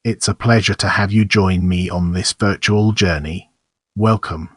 It's a pleasure to have you join me on this virtual journey. Welcome.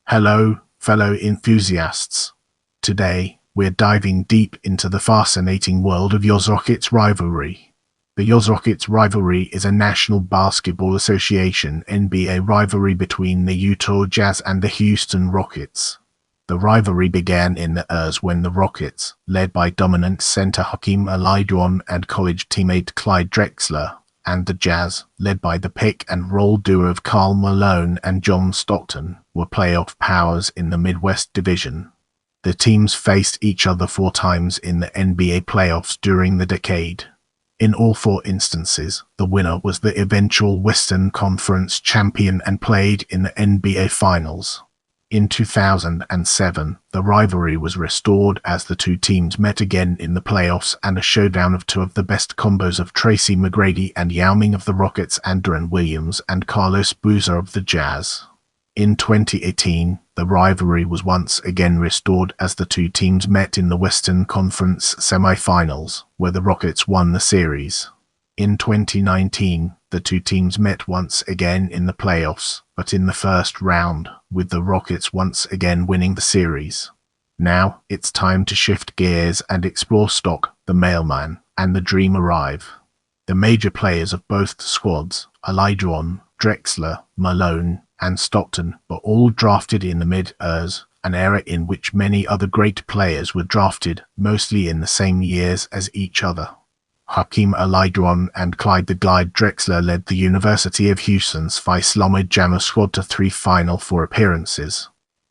Hello, fellow enthusiasts. Today, we're diving deep into the fascinating world of Rockets rivalry. The Rockets rivalry is a National Basketball Association (NBA) rivalry between the Utah Jazz and the Houston Rockets. The rivalry began in the years when the Rockets, led by dominant center Hakeem Olajuwon and college teammate Clyde Drexler, and the Jazz, led by the pick-and-roll duo of Karl Malone and John Stockton, were playoff powers in the Midwest Division. The teams faced each other 4 times in the NBA playoffs during the decade. In all 4 instances, the winner was the eventual Western Conference champion and played in the NBA Finals. In 2007, the rivalry was restored as the 2 teams met again in the playoffs and a showdown of 2 of the best combos of Tracy McGrady and Ming of the Rockets and Deron Williams and Carlos Boozer of the Jazz. In 2018, the rivalry was once again restored as the 2 teams met in the Western Conference Semifinals, where the Rockets won the series. In 2019, the 2 teams met once again in the playoffs, but in the first round, with the Rockets once again winning the series. Now, it's time to shift gears and explore Stock, the mailman, and the Dream arrive. The major players of both squads, Olajuwon, Drexler, Malone, and Stockton, were all drafted in the mid-years, an era in which many other great players were drafted, mostly in the same years as each other. Hakeem Olajuwon and Clyde Drexler led the University of Houston's Phi Slama Jama squad to 3 Final Four appearances.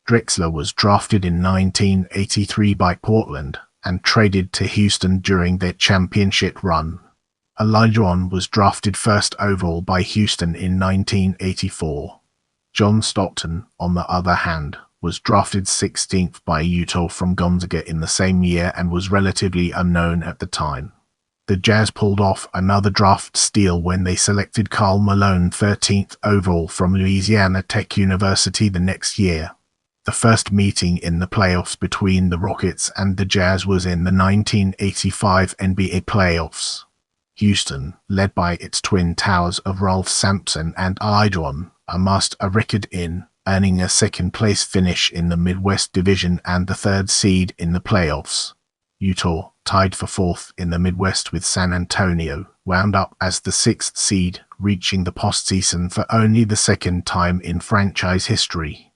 Drexler was drafted in 1983 by Portland and traded to Houston during their championship run. Olajuwon was drafted first overall by Houston in 1984. John Stockton, on the other hand, was drafted 16th by Utah from Gonzaga in the same year and was relatively unknown at the time. The Jazz pulled off another draft steal when they selected Karl Malone 13th overall from Louisiana Tech University the next year. The first meeting in the playoffs between the Rockets and the Jazz was in the 1985 NBA playoffs. Houston, led by its twin towers of Ralph Sampson and Olajuwon, amassed a record in earning a second-place finish in the Midwest Division and the 3rd seed in the playoffs. Utah, tied for 4th in the Midwest with San Antonio, wound up as the 6th seed, reaching the postseason for only the 2nd time in franchise history.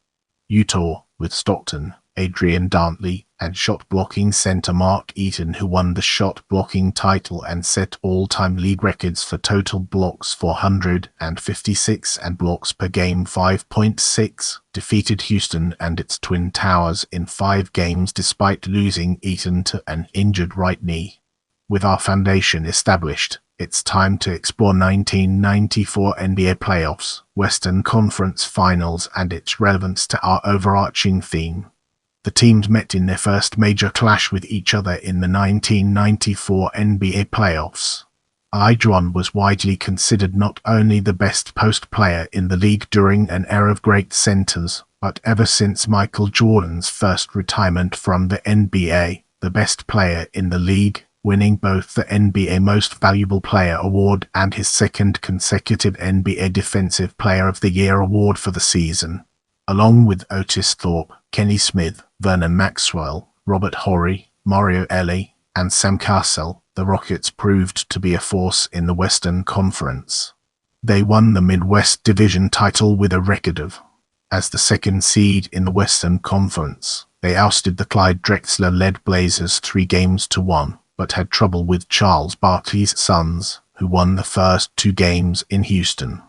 Utah, with Stockton, Adrian Dantley, and shot-blocking center Mark Eaton, who won the shot-blocking title and set all-time league records for total blocks 456 and blocks per game 5.6, defeated Houston and its twin towers in 5 games despite losing Eaton to an injured right knee. With our foundation established, it's time to explore 1994 NBA playoffs, Western Conference Finals, and its relevance to our overarching theme. The teams met in their first major clash with each other in the 1994 NBA playoffs. Olajuwon was widely considered not only the best post player in the league during an era of great centers, but ever since Michael Jordan's first retirement from the NBA, the best player in the league, winning both the NBA Most Valuable Player award and his 2nd consecutive NBA Defensive Player of the Year award for the season. Along with Otis Thorpe, Kenny Smith, Vernon Maxwell, Robert Horry, Mario Elie, and Sam Cassell, the Rockets proved to be a force in the Western Conference. They won the Midwest Division title with a record of. As the 2nd seed in the Western Conference, they ousted the Clyde Drexler-led Blazers 3-1, but had trouble with Charles Barkley's Suns, who won the first 2 games in Houston.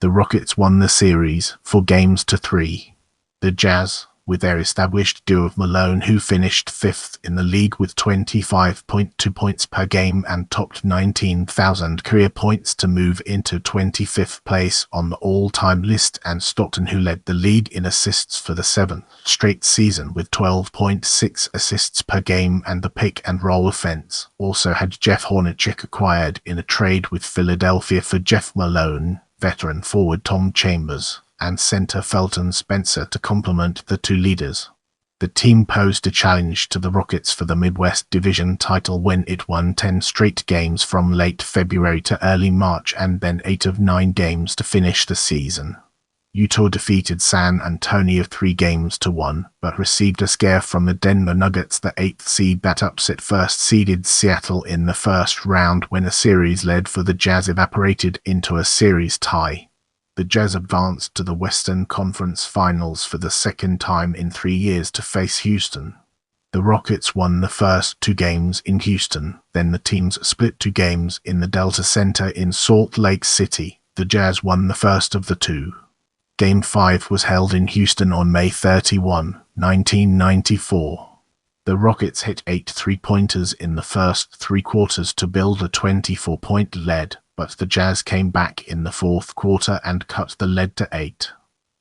The Rockets won the series 4-3. The Jazz, with their established duo of Malone, who finished 5th in the league with 25.2 points per game and topped 19,000 career points to move into 25th place on the all-time list, and Stockton, who led the league in assists for the 7th straight season with 12.6 assists per game, and the pick-and-roll offense, also had Jeff Hornacek acquired in a trade with Philadelphia for Jeff Malone, veteran forward Tom Chambers, and center Felton Spencer to complement the 2 leaders. The team posed a challenge to the Rockets for the Midwest Division title when it won 10 straight games from late February to early March and then 8 of 9 games to finish the season. Utah defeated San Antonio 3-1, but received a scare from the Denver Nuggets, the 8th seed that upset first-seeded Seattle in the first round when a series lead for the Jazz evaporated into a series tie. The Jazz advanced to the Western Conference Finals for the second time in 3 years to face Houston. The Rockets won the first 2 games in Houston, then the teams split 2 games in the Delta Center in Salt Lake City. The Jazz won the first of the 2. Game 5 was held in Houston on May 31, 1994. The Rockets hit 8 three-pointers in the first 3 quarters to build a 24-point lead, but the Jazz came back in the fourth quarter and cut the lead to 8.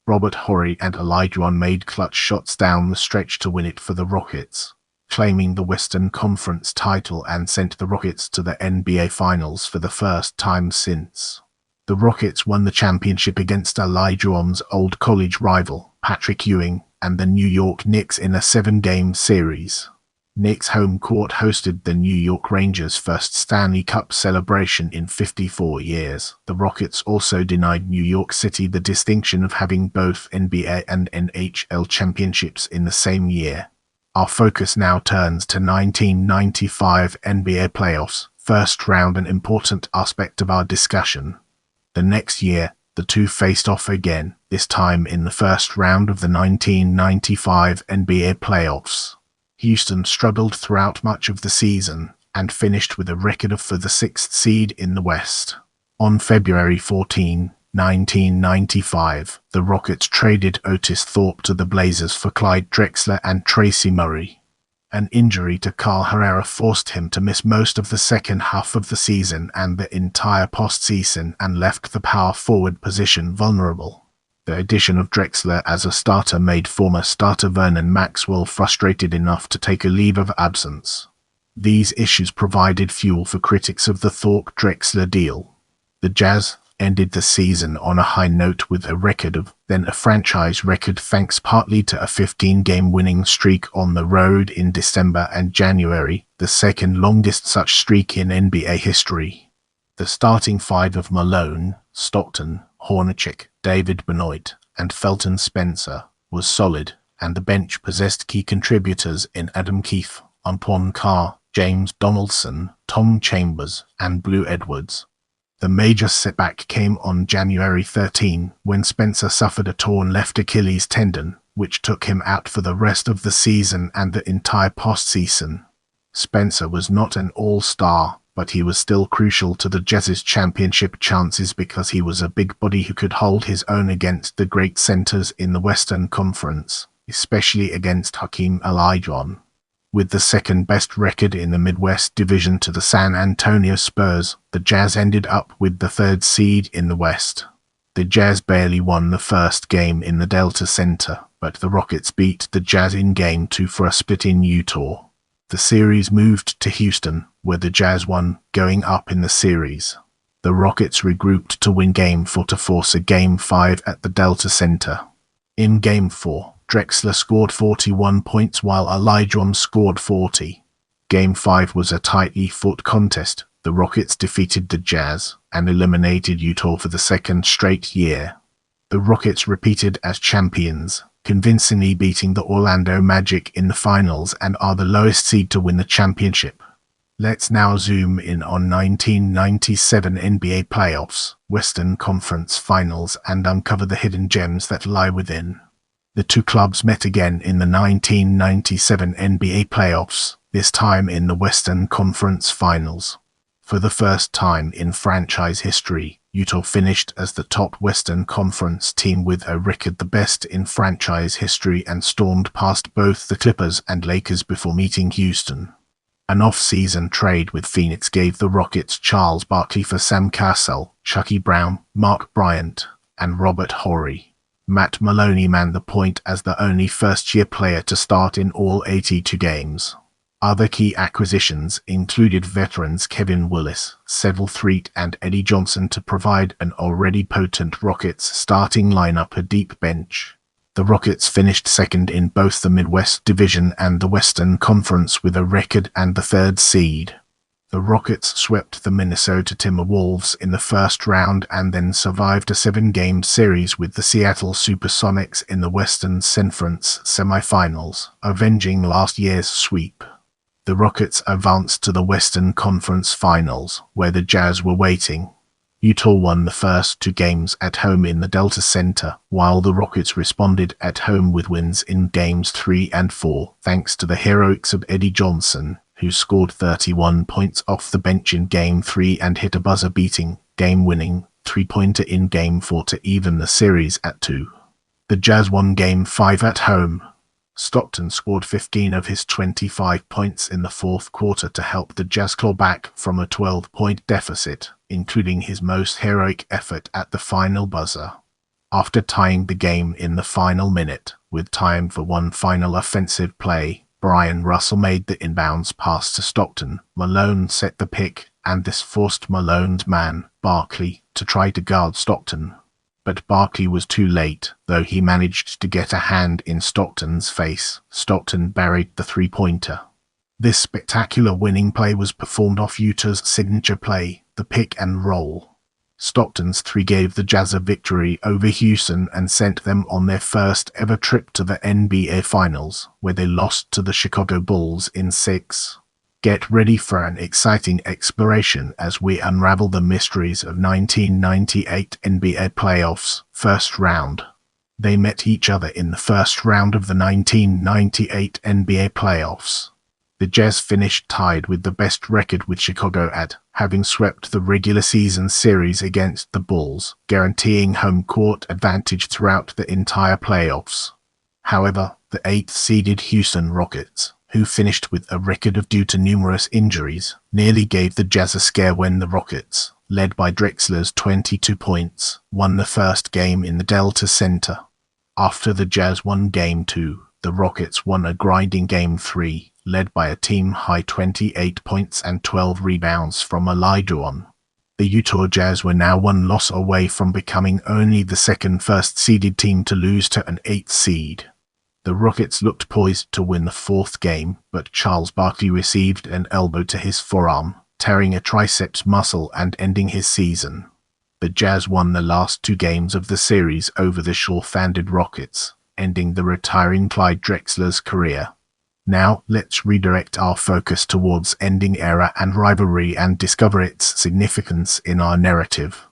Robert Horry and Olajuwon made clutch shots down the stretch to win it for the Rockets, claiming the Western Conference title and sent the Rockets to the NBA Finals for the first time since. The Rockets won the championship against Olajuwon's old college rival, Patrick Ewing, and the New York Knicks in a 7-game series. Knicks home court hosted the New York Rangers' first Stanley Cup celebration in 54 years. The Rockets also denied New York City the distinction of having both NBA and NHL championships in the same year. Our focus now turns to 1995 NBA playoffs, first round, an important aspect of our discussion. The next year, the two faced off again, this time in the first round of the 1995 NBA playoffs. Houston struggled throughout much of the season and finished with a record for the 6th seed in the West. On February 14, 1995, the Rockets traded Otis Thorpe to the Blazers for Clyde Drexler and Tracy Murray. An injury to Karl forced him to miss most of the second half of the season and the entire postseason and left the power forward position vulnerable. The addition of Drexler as a starter made former starter Vernon Maxwell frustrated enough to take a leave of absence. These issues provided fuel for critics of the Thorpe-Drexler deal. The Jazz ended the season on a high note with a record of then a franchise record, thanks partly to a 15-game winning streak on the road in December and January, the second longest such streak in NBA history. The starting 5 of Malone, Stockton, Hornacek, David Benoit, and Felton Spencer was solid, and the bench possessed key contributors in Adam Keefe, Antoine Carr, James Donaldson, Tom Chambers, and Blue Edwards. The major setback came on January 13, when Spencer suffered a torn left Achilles tendon, which took him out for the rest of the season and the entire postseason. Spencer was not an all-star, but he was still crucial to the Jazz's championship chances because he was a big body who could hold his own against the great centers in the Western Conference, especially against Hakeem Olajuwon. With the second-best record in the Midwest Division to the San Antonio Spurs, the Jazz ended up with the 3rd seed in the West. The Jazz barely won the first game in the Delta Center, but the Rockets beat the Jazz in Game 2 for a split in Utah. The series moved to Houston, where the Jazz won, going up in the series. The Rockets regrouped to win Game 4 to force a Game 5 at the Delta Center. In Game 4, Drexler scored 41 points while Olajuwon scored 40. Game 5 was a tightly fought contest. The Rockets defeated the Jazz and eliminated Utah for the second straight year. The Rockets repeated as champions, convincingly beating the Orlando Magic in the finals and are the lowest seed to win the championship. Let's now zoom in on 1997 NBA playoffs, Western Conference Finals, and uncover the hidden gems that lie within. The two clubs met again in the 1997 NBA playoffs, this time in the Western Conference Finals. For the first time in franchise history, Utah finished as the top Western Conference team with a record the best in franchise history and stormed past both the Clippers and Lakers before meeting Houston. An off-season trade with Phoenix gave the Rockets Charles Barkley for Sam Cassell, Chucky Brown, Mark Bryant, and Robert Horry. Matt Malone manned the point as the only first-year player to start in all 82 games. Other key acquisitions included veterans Kevin Willis, Seville Threet, and Eddie Johnson to provide an already potent Rockets starting lineup a deep bench. The Rockets finished second in both the Midwest Division and the Western Conference with a record and the third seed. The Rockets swept the Minnesota Timberwolves in the first round and then survived a 7-game series with the Seattle Supersonics in the Western Conference Semifinals, avenging last year's sweep. The Rockets advanced to the Western Conference Finals, where the Jazz were waiting. Utah won the first 2 games at home in the Delta Center, while the Rockets responded at home with wins in Games 3 and 4, thanks to the heroics of Eddie Johnson, who scored 31 points off the bench in Game 3 and hit a buzzer-beating, game-winning three-pointer in Game 4 to even the series at 2. The Jazz won Game 5 at home. Stockton scored 15 of his 25 points in the fourth quarter to help the Jazz claw back from a 12-point deficit, including his most heroic effort at the final buzzer. After tying the game in the final minute, with time for one final offensive play, Brian Russell made the inbounds pass to Stockton. Malone set the pick, and this forced Malone's man, Barkley, to try to guard Stockton. But Barkley was too late, though he managed to get a hand in Stockton's face. Stockton buried the three-pointer. This spectacular winning play was performed off Utah's signature play, the pick and roll. Stockton's 3 gave the Jazz a victory over Houston and sent them on their first ever trip to the NBA Finals, where they lost to the Chicago Bulls in 6. Get ready for an exciting exploration as we unravel the mysteries of 1998 NBA playoffs first round. They met each other in the first round of the 1998 NBA playoffs. The Jazz finished tied with the best record with Chicago at having swept the regular season series against the Bulls, guaranteeing home court advantage throughout the entire playoffs. However, the 8th-seeded Houston Rockets, who finished with a record of due to numerous injuries, nearly gave the Jazz a scare when the Rockets, led by Drexler's 22 points, won the first game in the Delta Center. After the Jazz won Game 2, the Rockets won a grinding Game 3, led by a team-high 28 points and 12 rebounds from Olajuwon. The Utah Jazz were now 1 loss away from becoming only the second first-seeded team to lose to an 8th seed. The Rockets looked poised to win the 4th game, but Charles Barkley received an elbow to his forearm, tearing a triceps muscle and ending his season. The Jazz won the last 2 games of the series over the short-handed Rockets, ending the retiring Clyde Drexler's career. Now, let's redirect our focus towards ending era and rivalry and discover its significance in our narrative.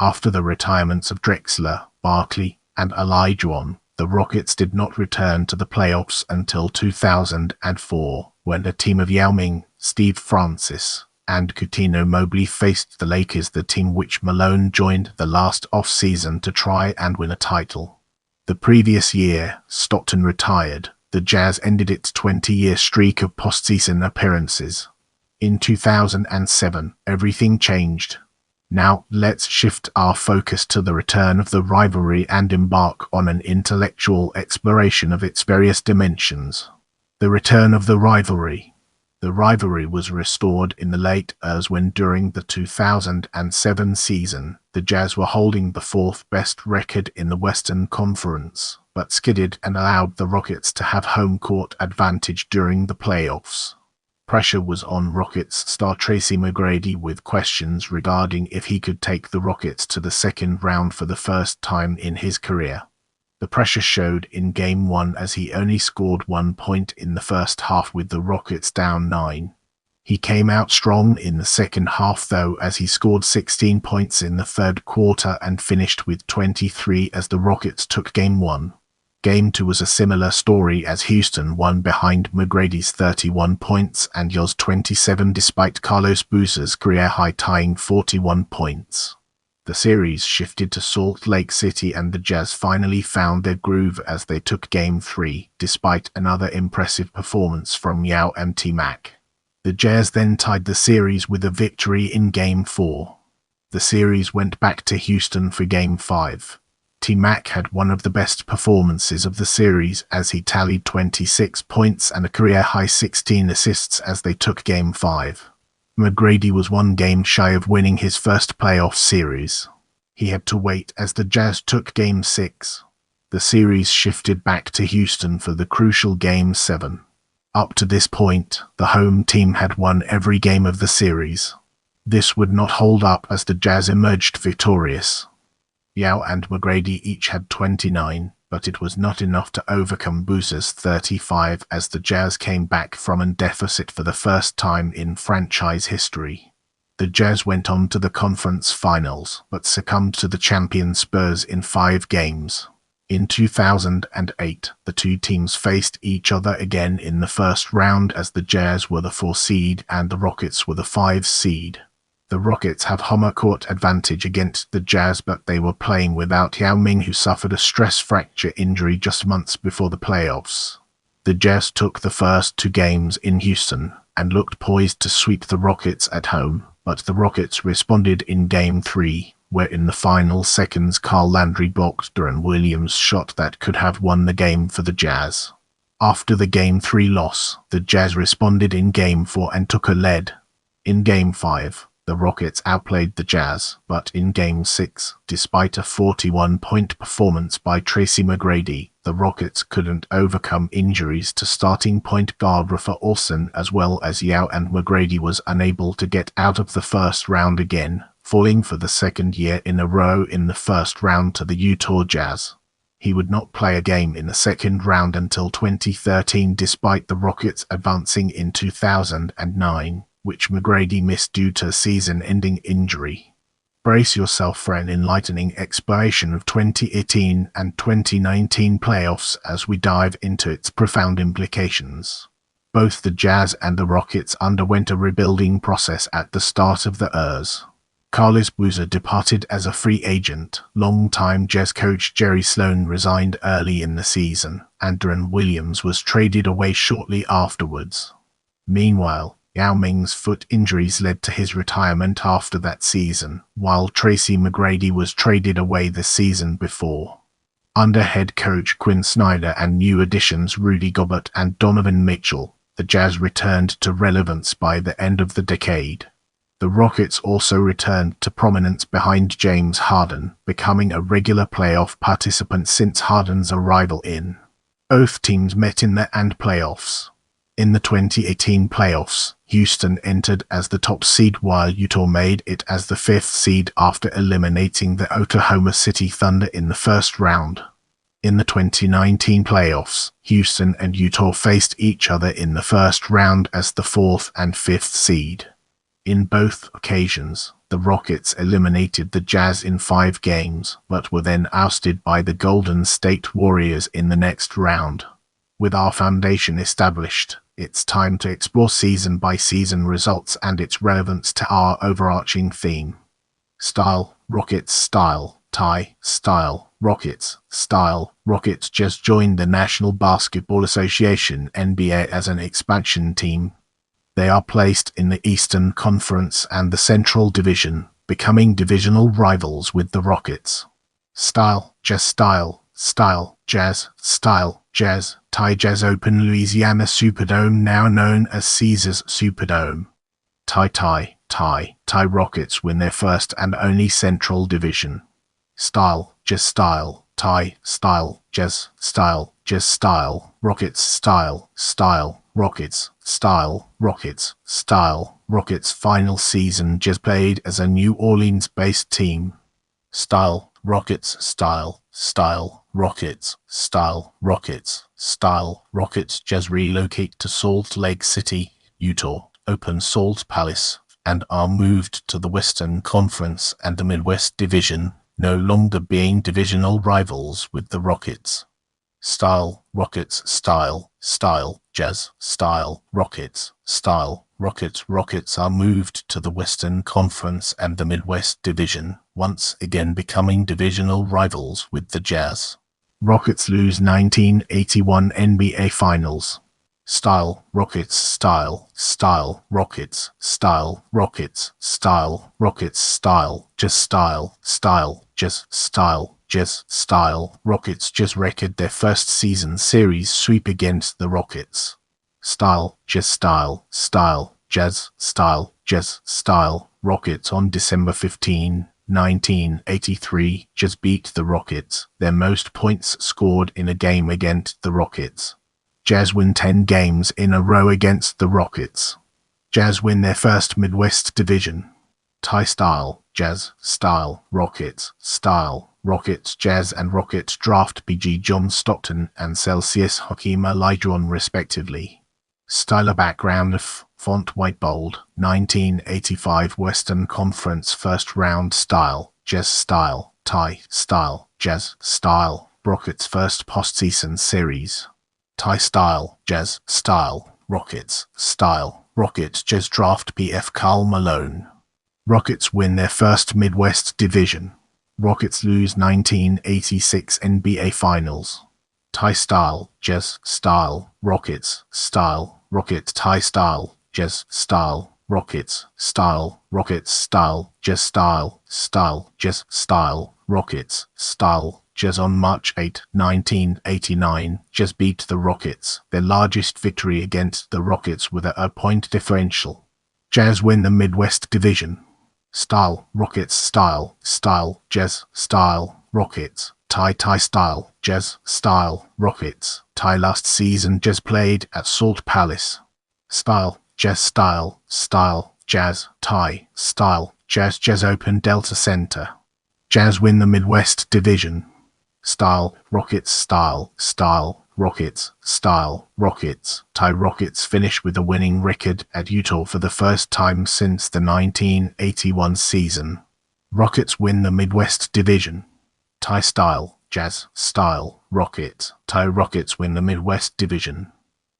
After the retirements of Drexler, Barkley, and Olajuwon, the Rockets did not return to the playoffs until 2004, when a team of Yao Ming, Steve Francis, and Cuttino Mobley faced the Lakers, the team which Malone joined the last off-season to try and win a title. The previous year, Stockton retired. The Jazz ended its 20-year streak of postseason appearances. In 2007, everything changed. Now, let's shift our focus to the return of the rivalry and embark on an intellectual exploration of its various dimensions. The return of the rivalry. The rivalry was restored in the late years when during the 2007 season, the Jazz were holding the 4th best record in the Western Conference, but skidded and allowed the Rockets to have home court advantage during the playoffs. Pressure was on Rockets star Tracy McGrady with questions regarding if he could take the Rockets to the second round for the first time in his career. The pressure showed in Game 1 as he only scored 1 point in the first half with the Rockets down 9. He came out strong in the second half though, as he scored 16 points in the third quarter and finished with 23 as the Rockets took Game 1. Game 2 was a similar story as Houston won behind McGrady's 31 points and Yo's 27 despite Carlos Bouzer's career-high tying 41 points. The series shifted to Salt Lake City and the Jazz finally found their groove as they took Game 3, despite another impressive performance from Yao and T-Mac. The Jazz then tied the series with a victory in Game 4. The series went back to Houston for Game 5. T-Mac had one of the best performances of the series as he tallied 26 points and a career-high 16 assists as they took Game 5. McGrady was 1 game shy of winning his first playoff series. He had to wait as the Jazz took Game 6. the series shifted back to Houston for the crucial Game 7. Up to this point, the home team had won every game of the series. This would not hold up as the Jazz emerged victorious. Yao and McGrady each had 29, but it was not enough to overcome Boozer's 35 as the Jazz came back from a deficit for the first time in franchise history. The Jazz went on to the conference finals, but succumbed to the champion Spurs in 5 games. In 2008, the two teams faced each other again in the first round as the Jazz were the 4 seed and the Rockets were the 5 seed. The Rockets have home court advantage against the Jazz, but they were playing without Yao Ming, who suffered a stress fracture injury just months before the playoffs. The Jazz took the first 2 games in Houston and looked poised to sweep the Rockets at home, but the Rockets responded in Game 3, where in the final seconds Karl blocked Deron Williams' shot that could have won the game for the Jazz. After the Game 3 loss, the Jazz responded in Game 4 and took a lead. In Game 5, the Rockets outplayed the Jazz, but in Game 6, despite a 41-point performance by Tracy McGrady, the Rockets couldn't overcome injuries to starting point guard Rafa Olsen, as well as Yao, and McGrady was unable to get out of the first round again, falling for the second year in a row in the first round to the Utah Jazz. He would not play a game in the second round until 2013, despite the Rockets advancing in 2009. Which McGrady missed due to a season-ending injury. Brace yourself for an enlightening exploration of 2018 and 2019 playoffs as we dive into its profound implications. Both the Jazz and the Rockets underwent a rebuilding process at the start of the years. Karl Boozer departed as a free agent, longtime Jazz coach Jerry Sloan resigned early in the season, and Deron Williams was traded away shortly afterwards. Meanwhile, Yao Ming's foot injuries led to his retirement after that season, while Tracy McGrady was traded away the season before. Under head coach Quinn Snyder and new additions Rudy Gobert and Donovan Mitchell, the Jazz returned to relevance by the end of the decade. The Rockets also returned to prominence behind James Harden, becoming a regular playoff participant since Harden's arrival in. Both teams met in the playoffs. In the 2018 playoffs, Houston entered as the top seed while Utah made it as the 5th seed after eliminating the Oklahoma City Thunder in the first round. In the 2019 playoffs, Houston and Utah faced each other in the first round as the 4th and 5th seed. In both occasions, the Rockets eliminated the Jazz in 5 games, but were then ousted by the Golden State Warriors in the next round. With our foundation established, it's time to explore season-by-season results and its relevance to our overarching theme. Style, Rockets style, tie, style, Rockets style. Rockets just joined the National Basketball Association (NBA) as an expansion team. They are placed in the Eastern Conference and the Central Division, becoming divisional rivals with the Rockets. Style, Jazz style, style, Jazz, style, Jazz, tie Jazz open Louisiana Superdome, now known as Caesars Superdome. Tie Rockets win their first and only Central Division. Style, Jazz style, tie, style, Jazz style, Jazz style, Rockets style, style, Rockets style, Rockets style, Rockets final season Jazz played as a New Orleans-based team. Style, Rockets style, style, Rockets style, Rockets style, Rockets Jazz relocate to Salt Lake City, Utah, open Salt Palace, and are moved to the Western Conference and the Midwest Division, no longer being divisional rivals with the Rockets. Style, Rockets style, style, Jazz style, Rockets style, Rockets. Rockets are moved to the Western Conference and the Midwest Division, once again becoming divisional rivals with the Jazz. Rockets lose 1981 NBA Finals. Style, Rockets style, style, Rockets style, Rockets style, Rockets style, Jazz style, style, Jazz style, Jazz style. Rockets Jazz record their first season series sweep against the Rockets. Style, Jazz style, style, Jazz style, Jazz style, Rockets on December 15, 1983, Jazz beat the Rockets, their most points scored in a game against the Rockets. Jazz win 10 games in a row against the Rockets. Jazz win their first Midwest Division. Tie style, Jazz, style, Rockets, style, Rockets, Jazz and Rockets draft PG John Stockton and Celsius Hakeem Olajuwon respectively. Style background of font white bold, 1985 Western Conference first round style, Jazz style, tie style, Jazz style, Rockets first postseason series. Tie style, Jazz style, Rockets style, Rockets Jazz draft PF Karl Malone. Rockets win their first Midwest Division. Rockets lose 1986 NBA Finals. Tie style, Jazz style, Rockets style, Rockets tie style, Jazz style, Rockets style, Rockets style, Jazz style, Jazz style, Rockets style. Jazz on March 8, 1989, Jazz beat the Rockets, their largest victory against the Rockets with a point differential. Jazz win the Midwest Division. Style, Rockets style, Jazz style, Rockets, tie style, Jazz style, Rockets, tie last season Jazz played at Salt Palace. Style, Jazz style, Jazz, tie, style, Jazz Open Delta Center. Jazz win the Midwest Division. Style, Rockets style, Rockets style, Rockets, tie Rockets finish with a winning record at Utah for the first time since the 1981 season. Rockets win the Midwest Division. Tie style, Jazz style, Rockets, tie Rockets win the Midwest Division.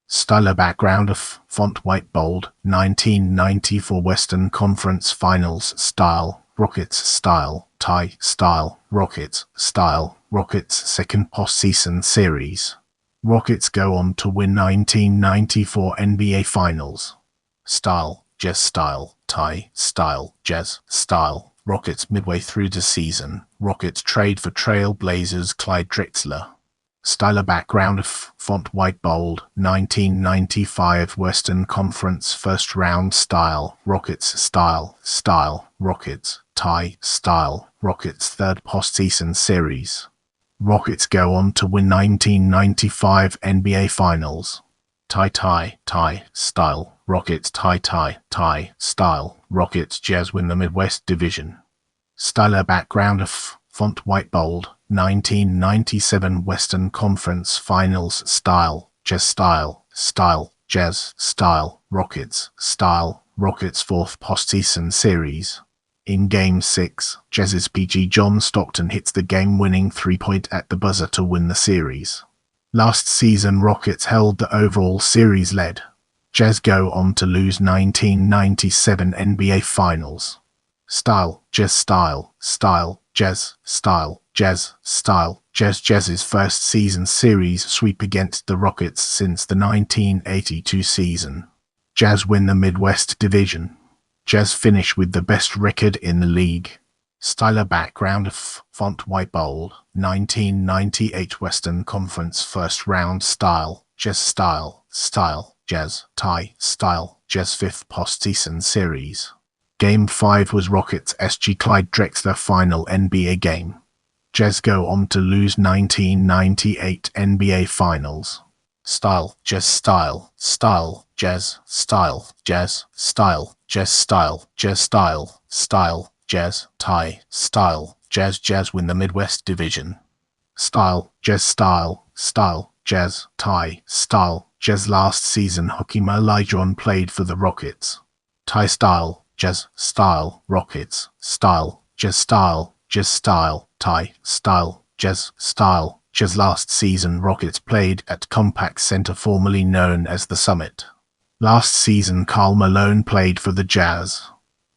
Style background of font white bold, 1994 Western Conference Finals style, Rockets style, tie style, Rockets style, Rockets second postseason series. Rockets go on to win 1994 NBA Finals. Style, Jazz style, tie style, Jazz style, Rockets midway through the season. Rockets trade for Trail Blazers Clyde Drexler. Style background of font white bold, 1995 Western Conference first round style, Rockets style, Rockets, tie style, Rockets third postseason series. Rockets go on to win 1995 NBA Finals. Tie style, Rockets tie style, Rockets Jazz win the Midwest Division. Style background of font white bold, 1997 Western Conference Finals style, Jazz style, Jazz style, Rockets fourth postseason series. In Game 6, Jazz's PG John Stockton hits the game-winning three-point at the buzzer to win the series. Last season, Rockets held the overall series lead. Jazz go on to lose 1997 NBA Finals. Style, Jazz style, Jazz style, Jazz style, Jazz's first season series sweep against the Rockets since the 1982 season. Jazz win the Midwest Division. Jazz finish with the best record in the league. Style background of font white bold, 1998 Western Conference first round style, Jazz style, Jazz tie style, Jazz fifth postseason series. Game 5 was Rockets SG Clyde Drexler final NBA game. Jazz go on to lose 1998 NBA Finals. Style, Jazz style, Jazz style, Jazz style, Jazz style, Jazz style, Jazz tie style, Jazz win the Midwest Division. Style, Jazz style, Jazz tie style, Jazz last season Hakeem Olajuwon played for the Rockets. Tie style, Jazz style, Rockets style, Jazz style, tie style, Jazz style. Jazz last season Rockets played at Compaq Center formerly known as the Summit. Last season Karl Malone played for the Jazz.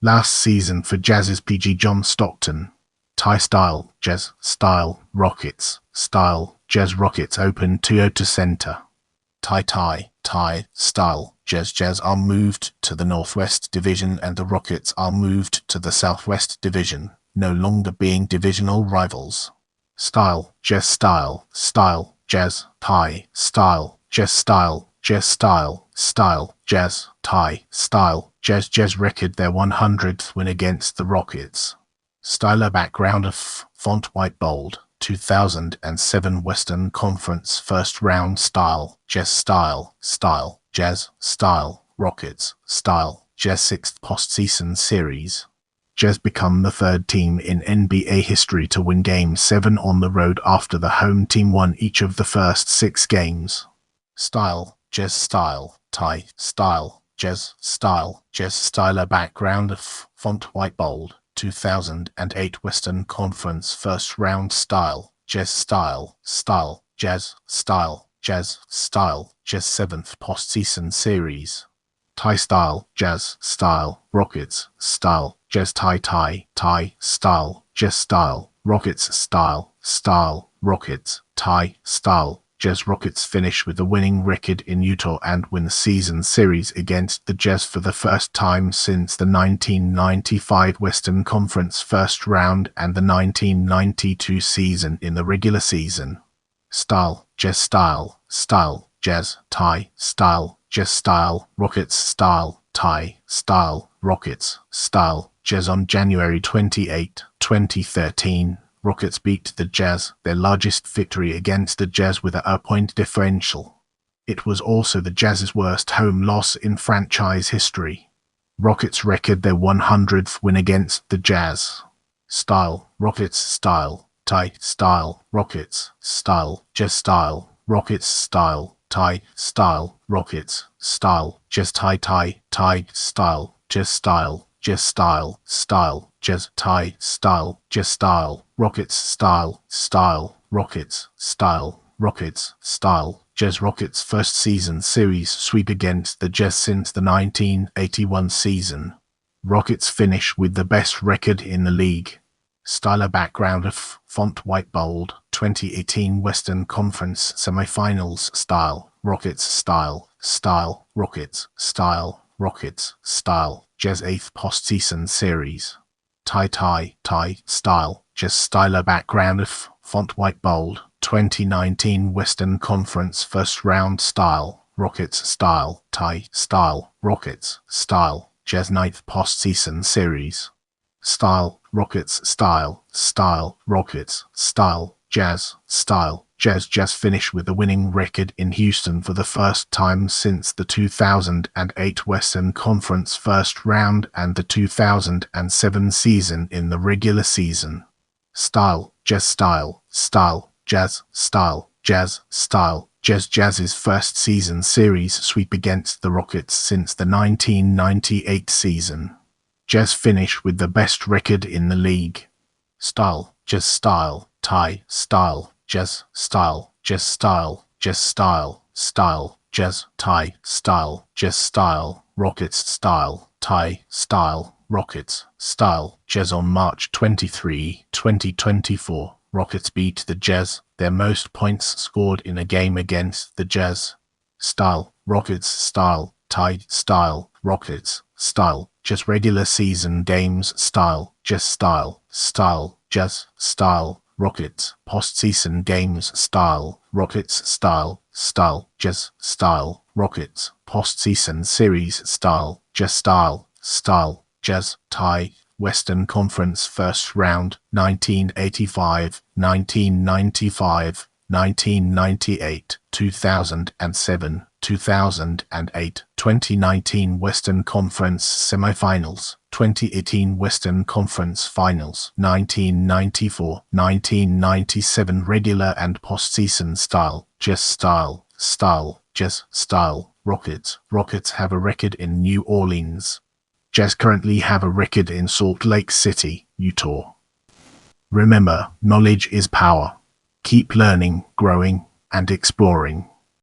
Last season for Jazz's PG John Stockton. Tie style, Jazz style, Rockets style, Jazz Rockets open Toyota Center. Tie style, Jazz are moved to the Northwest Division and the Rockets are moved to the Southwest Division, no longer being divisional rivals. Style, Jazz style, Jazz tie style, Jazz style, Jazz tie style, Jazz record their 100th win against the Rockets. Styler background of font white bold. 2007 Western Conference First Round style. Jazz style. Jazz style. Rockets style. Jazz 6th postseason series. Jazz become the third team in NBA history to win Game 7 on the road after the home team won each of the first 6 games. Style. Jazz style. Tie. Style. Jazz style. Jazz styler background of font white bold. 2008 Western Conference First Round style. Jazz style. Jazz style. Jazz style. Jazz 7th postseason series. Tie style. Jazz style. Rockets style. Jazz tie style. Jazz style. Rockets style. Rockets tie style. Jazz Rockets finish with a winning record in Utah and win the season series against the Jazz for the first time since the 1995 Western Conference First Round and the 1992 season in the regular season. Style. Jazz style. Jazz tie style. Jazz style. Rockets style. Tie style. Rockets style. Jazz on January 28, 2013. Rockets beat the Jazz, their largest victory against the Jazz with a point differential. It was also the Jazz's worst home loss in franchise history. Rockets record their 100th win against the Jazz. Style. Rockets style. Tie style. Rockets style. Jazz style. Rockets style. Tie style. Rockets style. Jazz tie style. Jazz style. Jazz style. Jazz tie style. Jazz style. Rockets style. Rockets style. Rockets style. Jazz Rockets first season series sweep against the Jazz since the 1981 season. Rockets finish with the best record in the league. Styler background of font white bold. 2018 Western Conference Semifinals style. Rockets style. Rockets style. Rockets style. Jazz 8th postseason series. Tie style. Jazz styler background of font white bold. 2019 Western Conference First Round style. Rockets style. Tie style. Rockets style. Jazz 9th postseason series. Style. Rockets style. Rockets style. Jazz style. Jazz finish with a winning record in Houston for the first time since the 2008 Western Conference First Round and the 2007 season in the regular season. Style. Jazz style. Jazz style. Jazz style. Jazz's first season series sweep against the Rockets since the 1998 season. Jazz finish with the best record in the league. Style. Jazz style. Tie style. Jazz style. Jazz style. Jazz style. Jazz tie style. Jazz style. Rockets style. Tie style. Rockets style. Jazz on March 23, 2024. Rockets beat the Jazz, their most points scored in a game against the Jazz. Style. Rockets style. Tie style. Rockets style. Jazz regular season games style. Jazz style. Jazz style. Rockets postseason games style. Rockets style. Jazz style. Rockets postseason series style. Jazz style. Jazz tie. Western Conference First Round 1985, 1995, 1998, 2007, 2008, 2019 Western Conference Semifinals, 2018 Western Conference Finals, 1994, 1997 regular and postseason style. Jazz style. Jazz style. Rockets have a record in New Orleans. Jazz currently have a record in Salt Lake City, Utah. Remember, knowledge is power. Keep learning, growing, and exploring.